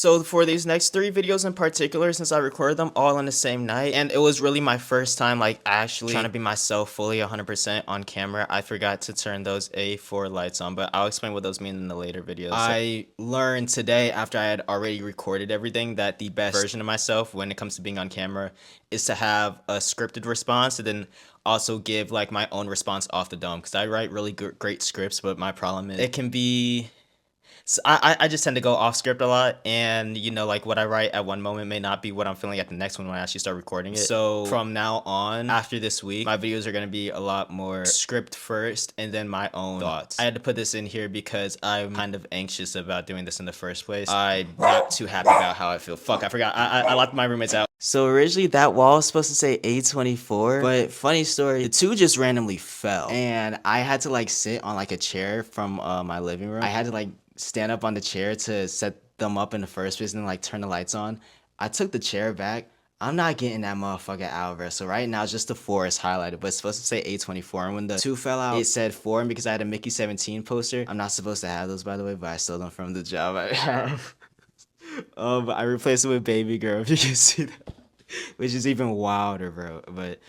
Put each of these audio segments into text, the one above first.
So for these next 3 videos in particular, since I recorded them all on the same night, and it was really my first time like actually trying to be myself fully 100% on camera, I forgot to turn those A4 lights on, but I'll explain what those mean in the later videos. I learned today, after I had already recorded everything, that the best version of myself when it comes to being on camera is to have a scripted response and then also give like my own response off the dome, because I write really great scripts, but my problem is it can be... So I just tend to go off script a lot, and you know, like what I write at one moment may not be what I'm feeling at the next one when I actually start recording it. So from now on, after this week, my videos are gonna be a lot more script first and then my own thoughts. I had to put this in here because I'm kind of anxious about doing this in the first place. I'm not too happy about how I feel. Fuck, I forgot. I locked my roommates out. So originally that wall was supposed to say A24, but funny story, the two just randomly fell, and I had to like sit on like a chair from my living room. I had to like stand up on the chair to set them up in the first place and then like turn the lights on. I took the chair back. I'm not getting that motherfucker out, bro. So right now, just the 4 is highlighted, but it's supposed to say A24. And when the 2 fell out, it said 4. And because I had a Mickey 17 poster, I'm not supposed to have those, by the way, but I stole them from the job I have. But I replaced it with Baby Girl, if you can see that, which is even wilder, bro. But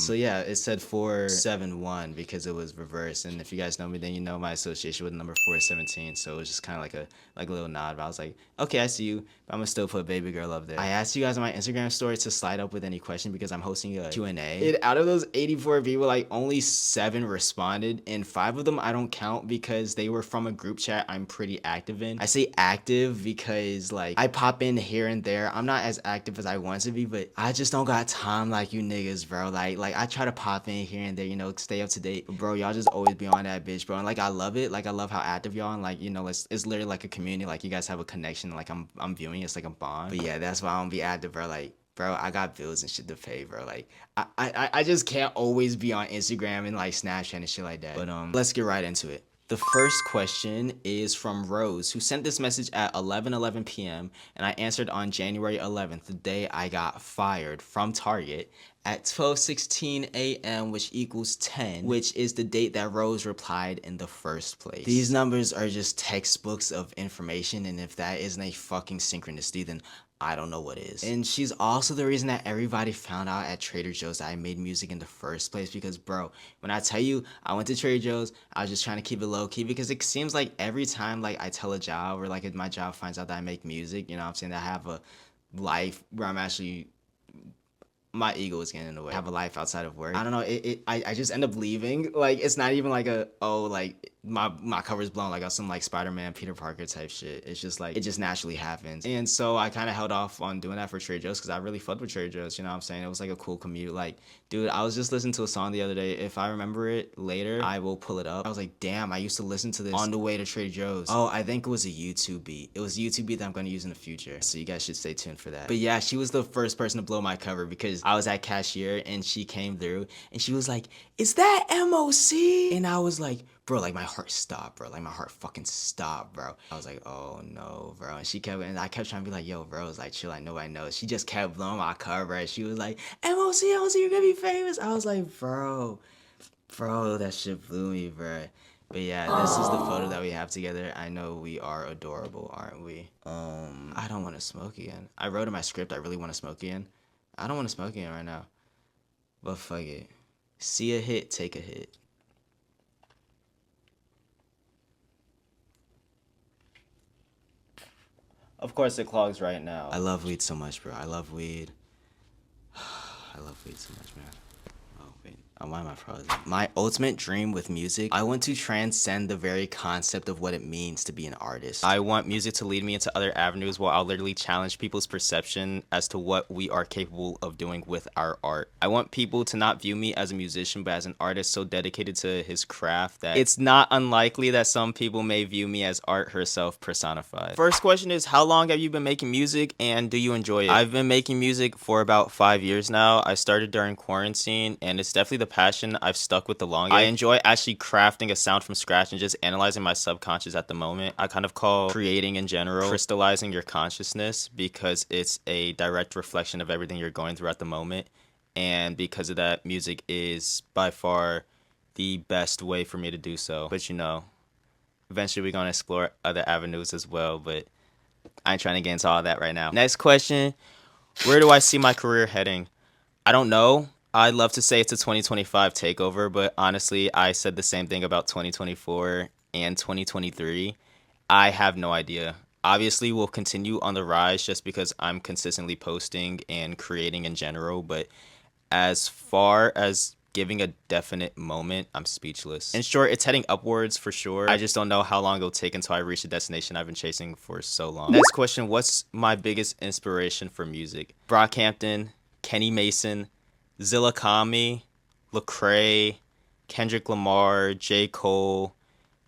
so yeah, it said 471 because it was reversed, and if you guys know me, then you know my association with the number 417. So it was just kind of like a little nod. But I was like, okay, I see you, but I'm gonna still put Baby Girl up there. I asked you guys on my Instagram story to slide up with any question because I'm hosting a Q&A. Out of those 84 people, like only 7 responded, and 5 of them I don't count because they were from a group chat I'm pretty active in. I say active because like I pop in here and there. I'm not as active as I want to be, but I just don't got time like you niggas, bro. Like I try to pop in here and there, you know, stay up to date, but bro, y'all just always be on that bitch, bro. And like I love it. Like I love how active y'all, and like, you know, it's literally like a community. Like you guys have a connection. Like I'm viewing, it's like a bond. But yeah, that's why I don't be active, bro. Like, bro, I got bills and shit to pay, bro. Like I just can't always be on Instagram and like Snapchat and shit like that. But let's get right into it. The first question is from Rose, who sent this message at 11:11 p.m. and I answered on January 11th, the day I got fired from Target, at 12:16 a.m., which equals 10, which is the date that Rose replied in the first place. These numbers are just textbooks of information, and if that isn't a fucking synchronicity, then I don't know what is. And she's also the reason that everybody found out at Trader Joe's that I made music in the first place, because bro, when I tell you I went to Trader Joe's, I was just trying to keep it low key, because it seems like every time like I tell a job, or like if my job finds out that I make music, you know what I'm saying, that I have a life where I'm actually, my ego is getting in the way. I have a life outside of work. I don't know. I just end up leaving. Like it's not even like a, oh, like my cover's blown, like on some like Spider-Man Peter Parker type shit. It's just like it just naturally happens. And so I kind of held off on doing that for Trader Joe's because I really fucked with Trader Joe's. You know what I'm saying? It was like a cool commute. Like, dude, I was just listening to a song the other day. If I remember it later, I will pull it up. I was like, damn, I used to listen to this on the way to Trader Joe's. Oh, I think it was a YouTube beat. It was a YouTube beat that I'm going to use in the future. So you guys should stay tuned for that. But yeah, she was the first person to blow my cover because I was at cashier and she came through and she was like, is that MOC? And I was like, bro, like my heart stopped, bro. Like my heart fucking stopped, bro. I was like, oh no, bro. And she kept, and I kept trying to be like, yo, bro, it's like, chill, like nobody knows. She just kept blowing my cover, and she was like, MOC, you're gonna be famous. I was like, bro, that shit blew me, bro. But yeah, this is the photo that we have together. I know we are adorable, aren't we? I don't want to smoke again. I wrote in my script I really want to smoke again. I don't want to smoke again right now. But fuck it. See a hit, take a hit. Of course it clogs right now. I love weed so much, bro. I love weed. I love weed so much, man. Oh, wait. Why am I frozen? My ultimate dream with music, I want to transcend the very concept of what it means to be an artist. I want music to lead me into other avenues where I'll literally challenge people's perception as to what we are capable of doing with our art. I want people to not view me as a musician, but as an artist so dedicated to his craft that it's not unlikely that some people may view me as art herself personified. First question is, how long have you been making music and do you enjoy it? I've been making music for about 5 years now. I started during quarantine and it's definitely the passion I've stuck with the longest. I enjoy actually crafting a sound from scratch and just analyzing my subconscious at the moment. I kind of call creating in general crystallizing your consciousness because it's a direct reflection of everything you're going through at the moment. And because of that, music is by far the best way for me to do so. But you know, Eventually, we're gonna explore other avenues as well, but I ain't trying to get into all that right now. Next question: where do I see my career heading? I don't know. I'd love to say it's a 2025 takeover, but honestly, I said the same thing about 2024 and 2023. I have no idea. Obviously, we'll continue on the rise just because I'm consistently posting and creating in general, but as far as giving a definite moment, I'm speechless. In short, it's heading upwards for sure. I just don't know how long it'll take until I reach the destination I've been chasing for so long. Next question: what's my biggest inspiration for music? Brockhampton, Kenny Mason, Zilla Kami, Lecrae, Kendrick Lamar, J. Cole,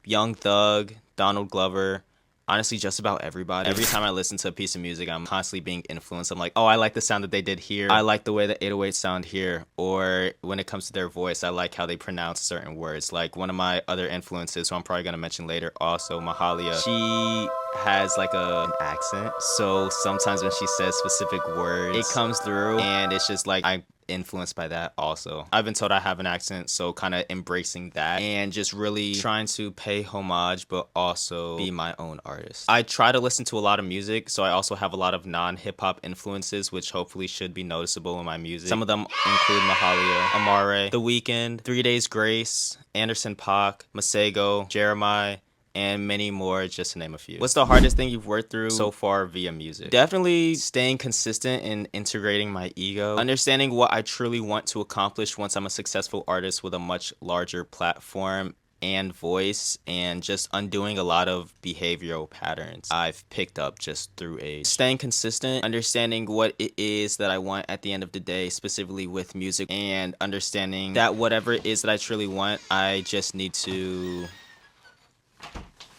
Young Thug, Donald Glover. Honestly, just about everybody. Every time I listen to a piece of music, I'm constantly being influenced. I'm like, oh, I like the sound that they did here. I like the way the 808s sound here. Or when it comes to their voice, I like how they pronounce certain words. Like one of my other influences, who I'm probably going to mention later, also Mahalia. She has like an accent. So sometimes when she says specific words, it comes through and it's just like I'm influenced by that also. I've been told I have an accent, so kind of embracing that and just really trying to pay homage but also be my own artist. I try to listen to a lot of music, so I also have a lot of non-hip-hop influences which hopefully should be noticeable in my music. Some of them include Mahalia, Amare, The Weeknd, 3 Days Grace, Anderson .Paak, Masego, Jeremiah, and many more, just to name a few. What's the hardest thing you've worked through so far via music? Definitely staying consistent and integrating my ego. Understanding what I truly want to accomplish once I'm a successful artist with a much larger platform and voice, and just undoing a lot of behavioral patterns I've picked up just through age. Staying consistent, understanding what it is that I want at the end of the day, specifically with music, and understanding that whatever it is that I truly want, I just need to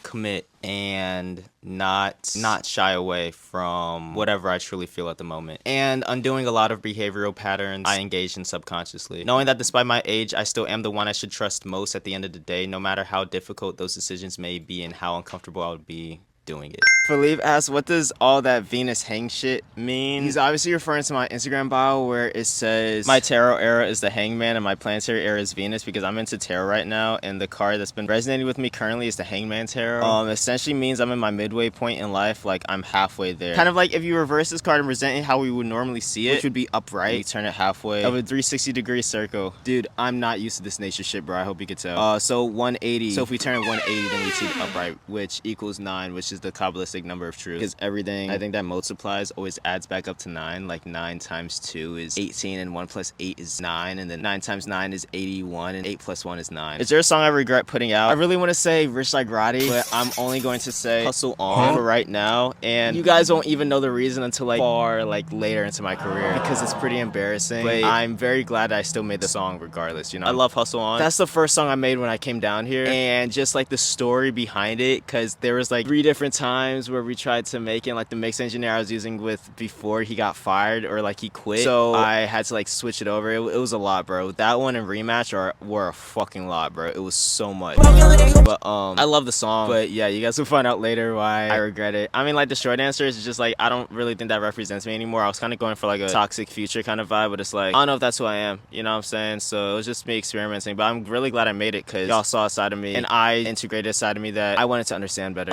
commit and not shy away from whatever I truly feel at the moment. And undoing a lot of behavioral patterns I engage in subconsciously. Knowing that despite my age, I still am the one I should trust most at the end of the day, no matter how difficult those decisions may be and how uncomfortable I would be doing it. Philippe asks, what does all that Venus hang shit mean? He's obviously referring to my Instagram bio where it says my tarot era is the Hangman and my planetary era is Venus, because I'm into tarot right now and the card that's been resonating with me currently is the Hangman Tarot. Essentially means I'm in my midway point in life, like I'm halfway there. Kind of like if you reverse this card and present it how we would normally see it, which would be upright, you turn it halfway of a 360-degree circle. Dude, I'm not used to this nature shit, bro. I hope you could tell. So 180. So if we turn it 180, then we see the upright, which equals 9, which is the Kabbalistic number of truth. Because everything I think that multiplies always adds back up to 9. Like 9 times 2 is 18 and 1 plus 8 is 9, and then 9 times 9 is 81 and 8 plus 1 is 9. Is there a song I regret putting out? I really want to say Rich Like Roddy, but I'm only going to say Hustle On for right now, and you guys won't even know the reason until like far like later into my career because it's pretty embarrassing, but I'm very glad I still made the song regardless, you know. I love Hustle On. That's the first song I made when I came down here, and just like the story behind it, because there was like 3 different times where we tried to make it, like the mix engineer I was using with before he got fired or like he quit, so I had to like switch it over. It was a lot, bro. That one and Rematch were a fucking lot, bro. It was so much, but I love the song, but yeah, you guys will find out later why I regret it. I mean, like the short answer is just like I don't really think that represents me anymore. I was kind of going for like a Toxic Future kind of vibe, but it's like I don't know if that's who I am, you know what I'm saying? So it was just me experimenting, but I'm really glad I made it because y'all saw a side of me and I integrated a side of me that I wanted to understand better.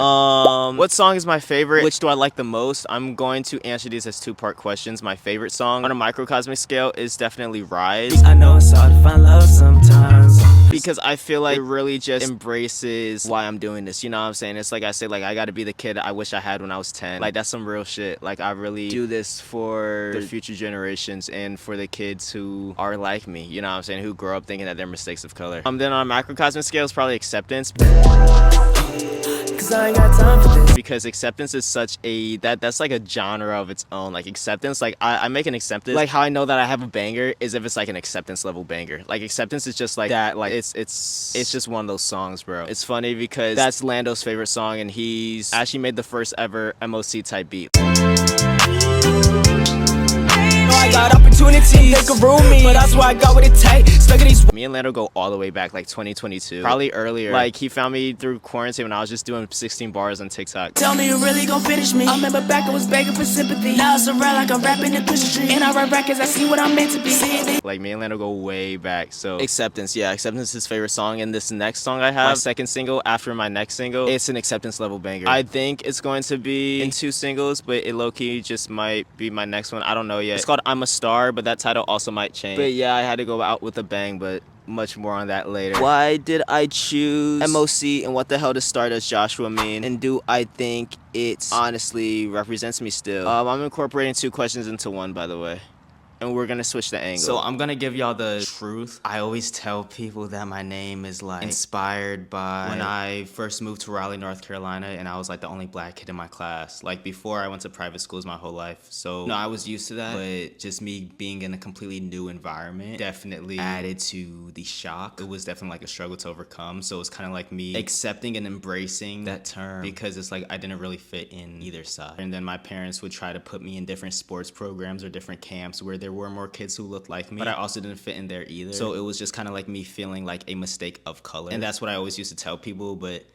What song is my favorite? Which do I like the most? I'm going to answer these as 2-part questions. My favorite song on a microcosmic scale is definitely Rise. I know it's hard to find love sometimes, because I feel like it really just embraces why I'm doing this, you know what I'm saying? It's like I say, like I gotta be the kid I wish I had when I was 10. Like that's some real shit. Like I really do this for the future generations and for the kids who are like me, you know what I'm saying, who grow up thinking that they're mistakes of color. Then on a macrocosmic scale is probably Acceptance. Cause I ain't got time for this. Because acceptance is such a that's like a genre of its own. Like acceptance, like I make an acceptance. Like how I know that I have a banger is if it's like an acceptance level banger. Like Acceptance is just like that. Like it's just one of those songs, bro. It's funny because that's Lando's favorite song, and he's actually made the first ever MOC type beat. know I got opportunities. They could rule me, but that's why I got what it takes. Look at these. Me and Lando go all the way back, like 2022, probably earlier. Like, he found me through quarantine when I was just doing 16 bars on TikTok. Tell me you really gon' finish me. I remember back I was begging for sympathy. Now it's around like I'm rapping the Christian street. And I write records, I see what I'm meant to be. Like, me and Lando go way back. So Acceptance, yeah, Acceptance is his favorite song. And this next song I have, my second single after my next single, it's an Acceptance level banger. I think it's going to be in 2 singles, but it low-key just might be my next one. I don't know yet. It's called I'm a Star, but that title also might change. But yeah, I had to go out with a bang, but much more on that later. Why did I choose MOC, and what the hell does Stardust Joshua mean? And do I think it honestly represents me still? I'm incorporating 2 questions into one, by the way. And we're gonna switch the angle. So I'm gonna give y'all the truth. I always tell people that my name is like inspired by when I first moved to Raleigh, North Carolina, and I was like the only black kid in my class. Like, before, I went to private schools my whole life, so no, I was used to that. But just me being in a completely new environment definitely added to the shock. It was definitely like a struggle to overcome. So it's kind of like me accepting and embracing that term, because it's like I didn't really fit in either side. And then my parents would try to put me in different sports programs or different camps where there were more kids who looked like me, but I also didn't fit in there either. So it was just kind of like me feeling like a mistake of color. And that's what I always used to tell people, but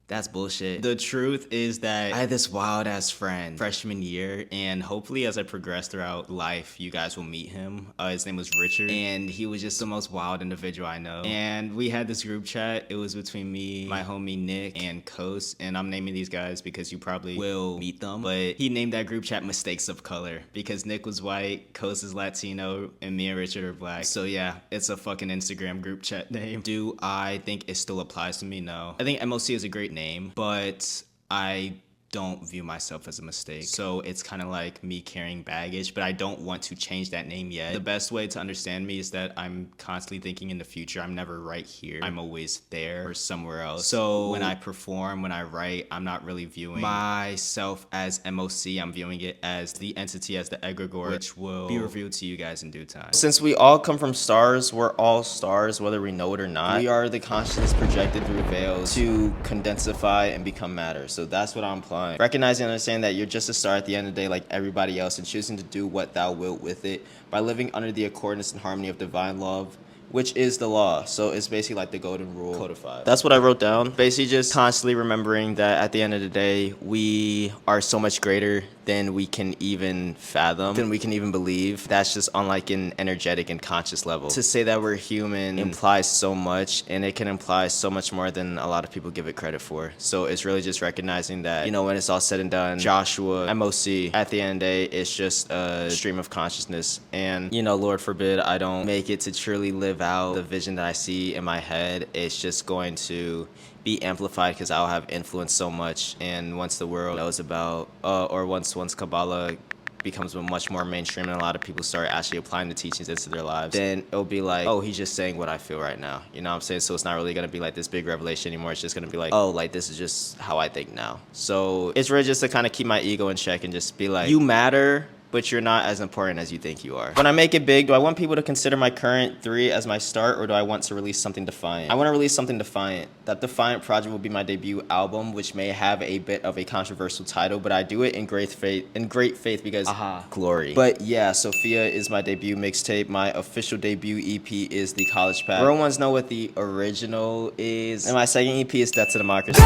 that's bullshit. The truth is that I had this wild ass friend freshman year, and hopefully as I progress throughout life, you guys will meet him. His name was Richard, and he was just the most wild individual I know. And we had this group chat. It was between me, my homie Nick, and Kos, and I'm naming these guys because you probably will meet them. But he named that group chat Mistakes of Color, because Nick was white, Kos is Latino, and me and Richard are black. So yeah, it's a fucking Instagram group chat name. Do I think it still applies to me? No. I think MOC is a great name, but I don't view myself as a mistake. So it's kind of like me carrying baggage, but I don't want to change that name yet. The best way to understand me is that I'm constantly thinking in the future. I'm never right here. I'm always there or somewhere else. So when I perform, when I write, I'm not really viewing myself as MOC. I'm viewing it as the entity, as the egregore, which will be revealed to you guys in due time. Since we all come from stars, we're all stars, whether we know it or not. We are the consciousness projected through veils to condensify and become matter. So that's what I'm implying. Recognizing and understanding that you're just a star at the end of the day like everybody else, and choosing to do what thou wilt with it by living under the accordance and harmony of divine love, which is the law. So it's basically like the golden rule codified. That's what I wrote down. Basically just constantly remembering that at the end of the day, we are so much greater than we can even fathom, than we can even believe. That's just on like an energetic and conscious level. To say that we're human implies so much, and it can imply so much more than a lot of people give it credit for. So it's really just recognizing that, you know, when it's all said and done, Joshua, MOC, at the end of the day, it's just a stream of consciousness. And, you know, Lord forbid I don't make it to truly live out the vision that I see in my head. It's just going to be amplified because I'll have influenced so much. And once the world knows about, or once Kabbalah becomes much more mainstream and a lot of people start actually applying the teachings into their lives, then it'll be like, oh, he's just saying what I feel right now. You know what I'm saying? So it's not really going to be like this big revelation anymore. It's just going to be like, oh, like this is just how I think now. So it's really just to kind of keep my ego in check and just be like, you matter, but you're not as important as you think you are. When I make it big, do I want people to consider my current 3 as my start, or do I want to release something defiant? I want to release something defiant. That Defiant project will be my debut album, which may have a bit of a controversial title, but I do it in great faith because glory. But yeah, Sophia is my debut mixtape. My official debut EP is the College Pack. Real ones know what the original is. And my second EP is Death to Democracy.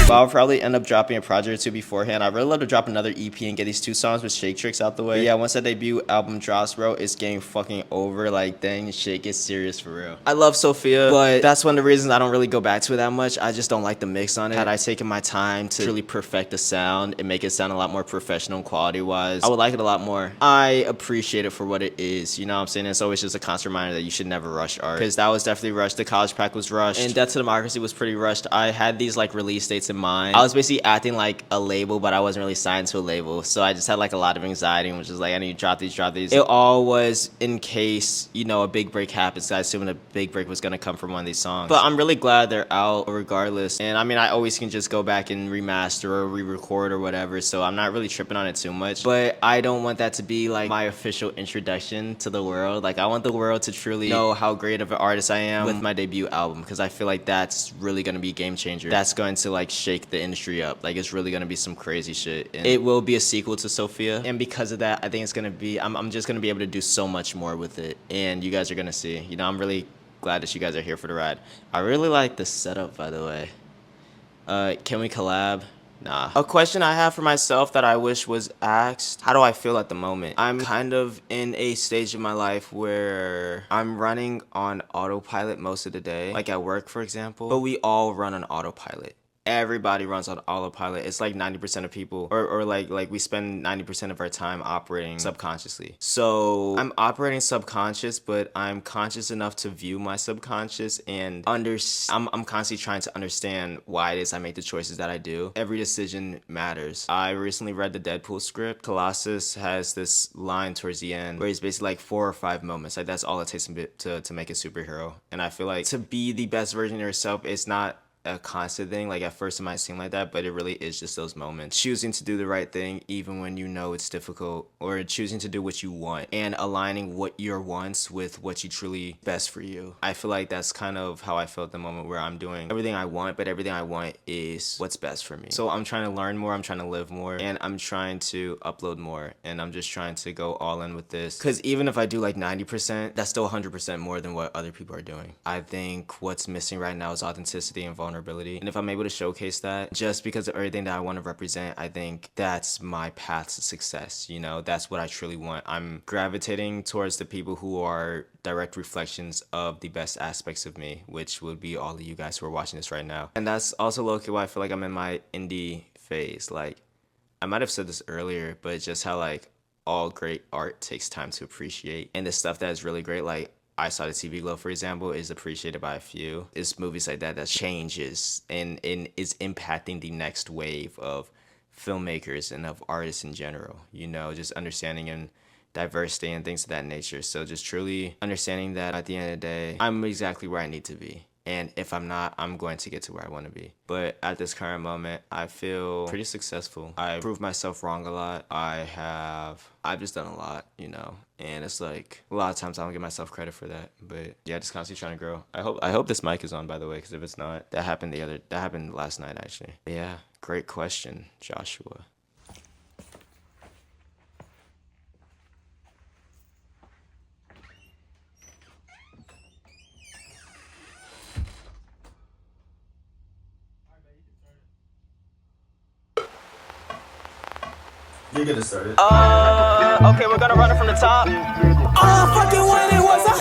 But I'll probably end up dropping a project or 2 beforehand. I'd really love to drop another EP and get these 2 songs with Shake Tricks out the way. But yeah, once that debut album drops, bro, it's game fucking over. Like, dang, shit gets serious for real. I love Sophia, but that's one of the reasons I don't really go back to it that much. I just don't like the mix on it. Had I taken my time to really perfect the sound and make it sound a lot more professional quality-wise, I would like it a lot more. I appreciate it for what it is. You know what I'm saying? It's always just a constant reminder that you should never rush art, because that was definitely rushed. The College Pack was rushed, and Death to Democracy was pretty rushed. I had these like release dates in mind. I was basically acting like a label, but I wasn't really signed to a label. So I just had like a lot of anxiety and was just like, I need to drop these. It all was in case, you know, a big break happens. I assumed a big break was gonna come from one of these songs. But I'm really glad they're out regardless. And I mean, I always can just go back and remaster or re-record or whatever. So I'm not really tripping on it too much. But I don't want that to be like my official introduction to the world. Like, I want the world to truly know how great of an artist I am with my debut album, because I feel like that's really gonna be a game changer. That's going to like shake the industry up. Like, it's really gonna be some crazy shit. And it will be a secret sequel to Sophia, and because of that, I think it's gonna be. I'm just gonna be able to do so much more with it, and you guys are gonna see. You know, I'm really glad that you guys are here for the ride. I really like the setup, by the way. Can we collab? Nah. A question I have for myself that I wish was asked: how do I feel at the moment? I'm kind of in a stage of my life where I'm running on autopilot most of the day, like at work, for example. But we all run on autopilot. Everybody runs on autopilot. It's like 90% of people, or like we spend 90% of our time operating subconsciously. So I'm operating subconscious, but I'm conscious enough to view my subconscious, and I'm constantly trying to understand why it is I make the choices that I do. Every decision matters. I recently read the Deadpool script. Colossus has this line towards the end where it's basically like 4 or 5 moments. Like that's all it takes to make a superhero. And I feel like to be the best version of yourself, it's not a constant thing. Like at first it might seem like that, but it really is just those moments. Choosing to do the right thing even when you know it's difficult, or choosing to do what you want and aligning what your wants with what you truly best for you. I feel like that's kind of how I felt at the moment, where I'm doing everything I want, but everything I want is what's best for me. So I'm trying to learn more, I'm trying to live more, and I'm trying to upload more, and I'm just trying to go all in with this, because even if I do like 90%, that's still 100% more than what other people are doing. I think what's missing right now is authenticity and vulnerability. And if I'm able to showcase that, just because of everything that I want to represent, I think that's my path to success. You know, that's what I truly want. I'm gravitating towards the people who are direct reflections of the best aspects of me, which would be all of you guys who are watching this right now. And that's also low-key why I feel like I'm in my indie phase. Like, I might have said this earlier, but just how like all great art takes time to appreciate. And the stuff that is really great, like I Saw the TV Glow, for example, is appreciated by a few. It's movies like that changes and is impacting the next wave of filmmakers and of artists in general. You know, just understanding and diversity and things of that nature. So just truly understanding that at the end of the day, I'm exactly where I need to be. And if I'm not, I'm going to get to where I want to be. But at this current moment, I feel pretty successful. I proved myself wrong a lot. I've just done a lot, you know. And it's like a lot of times I don't give myself credit for that. But yeah, just constantly trying to grow. I hope this mic is on, by the way, because if it's not, that happened last night actually. But yeah, great question, Joshua. You're gonna start it. Okay, we're gonna run it from the top. Oh, fucking when it was a